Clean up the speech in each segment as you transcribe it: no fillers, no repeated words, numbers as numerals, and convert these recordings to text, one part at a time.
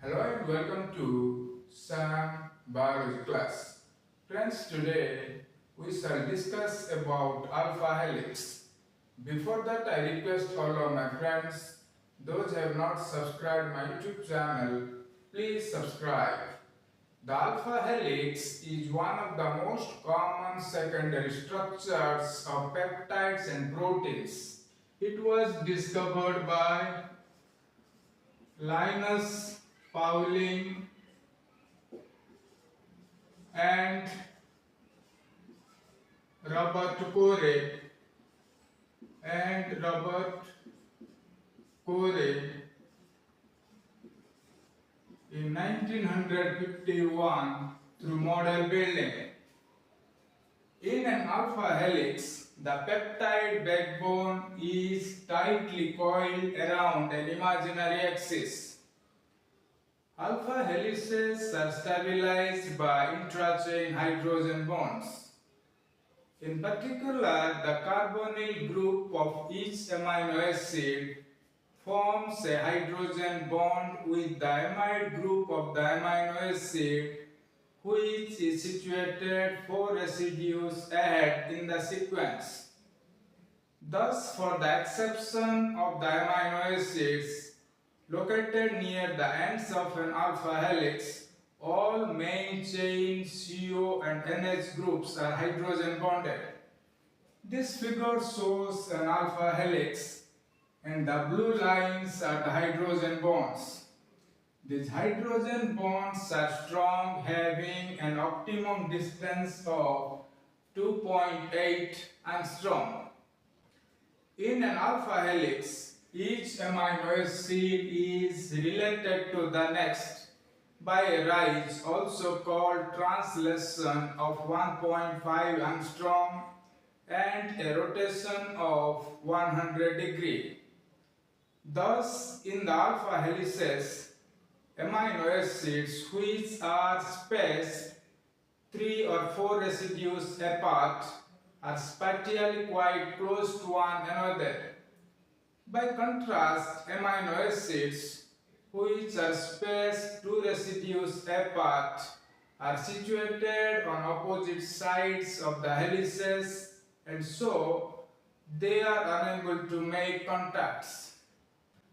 Hello and welcome to Sam Biology class. Friends, today we shall discuss about alpha helix. Before that, I request all of my friends, those who have not subscribed my YouTube channel, please subscribe. The alpha helix is one of the most common secondary structures of peptides and proteins. It was discovered by Linus Pauling and Robert Corey in 1951 through model building. In an alpha helix, the peptide backbone is tightly coiled around an imaginary axis. Alpha helices are stabilized by intrachain hydrogen bonds. In particular, the carbonyl group of each amino acid forms a hydrogen bond with the amide group of the amino acid, which is situated 4 residues ahead in the sequence. Thus, for the exception of the amino acids located near the ends of an alpha helix, all main chain CO and NH groups are hydrogen bonded. This figure shows an alpha helix and the blue lines are the hydrogen bonds. These hydrogen bonds are strong, having an optimum distance of 2.8 angstrom. In an alpha helix, each amino acid is related to the next by a rise, also called translation, of 1.5 angstrom and a rotation of 100 degrees. Thus, in the alpha helices, amino acids which are spaced 3 or 4 residues apart are spatially quite close to one another. By contrast, amino acids which are spaced 2 residues apart are situated on opposite sides of the helices, and so they are unable to make contacts.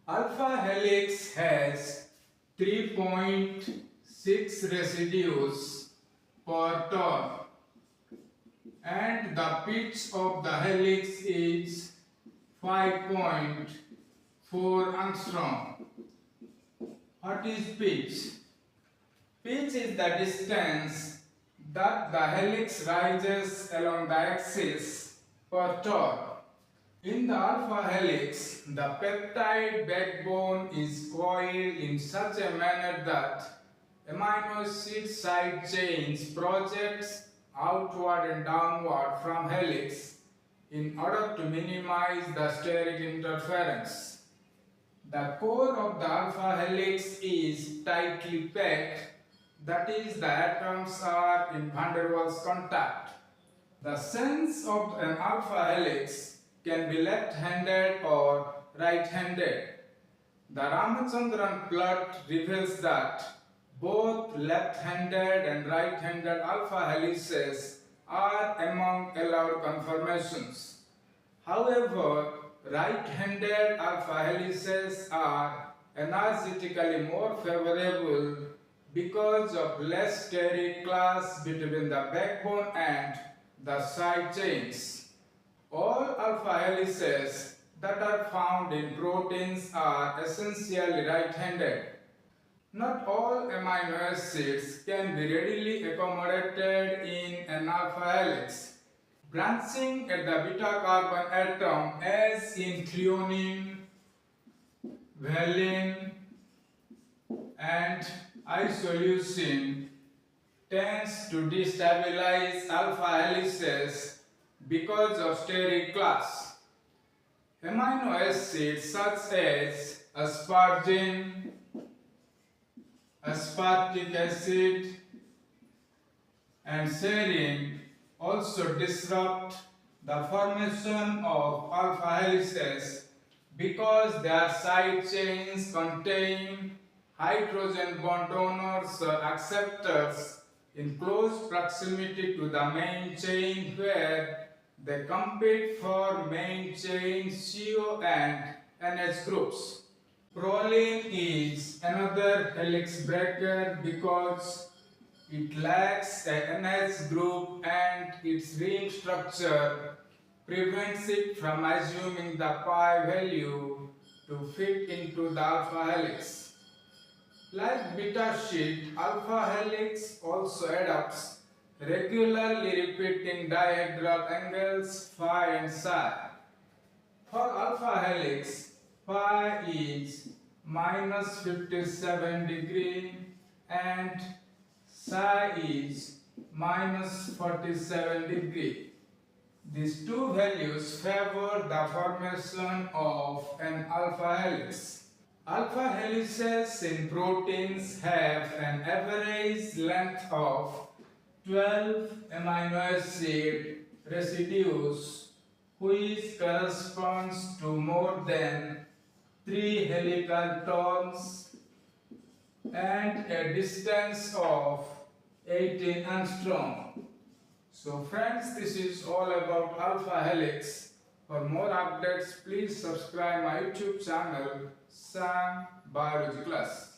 Alpha helix has 3.6 residues per turn, and the pitch of the helix is 5.4 angstrom. What is pitch? Pitch is the distance that the helix rises along the axis per turn. In the alpha helix, the peptide backbone is coiled in such a manner that amino acid side chains projects outward and downward from helix in order to minimize the steric interference. The core of the alpha helix is tightly packed, that is, the atoms are in van der Waals contact. The sense of an alpha helix can be left-handed or right-handed. The Ramachandran plot reveals that both left-handed and right-handed alpha helices are among allowed conformations. However, right-handed alpha helices are energetically more favorable because of less steric clash between the backbone and the side chains. All alpha helices that are found in proteins are essentially right-handed. Not all amino acids can be readily accommodated in an alpha helix. Branching at the beta carbon atom, as in threonine, valine, and isoleucine, tends to destabilize alpha helices because of steric clash. Amino acids such as asparagine, aspartic acid, and serine also disrupt the formation of alpha helices because their side chains contain hydrogen bond donors or acceptors in close proximity to the main chain where they compete for main chain CO and NH groups. Proline is another helix breaker because it lacks a NH group and its ring structure prevents it from assuming the pi value to fit into the alpha helix. Like beta sheet, alpha helix also adopts regularly repeating dihedral angles phi and psi. For alpha helix, pi is minus 57 degree and psi is minus 47 degree. These two values favor the formation of an alpha helix. Alpha helices in proteins have an average length of 12 amino acid residues, which corresponds to more than 3 helical turns and a distance of 18 angstrom. So friends, this is all about alpha helix. For more updates, please subscribe my YouTube channel, Sam Biology Class.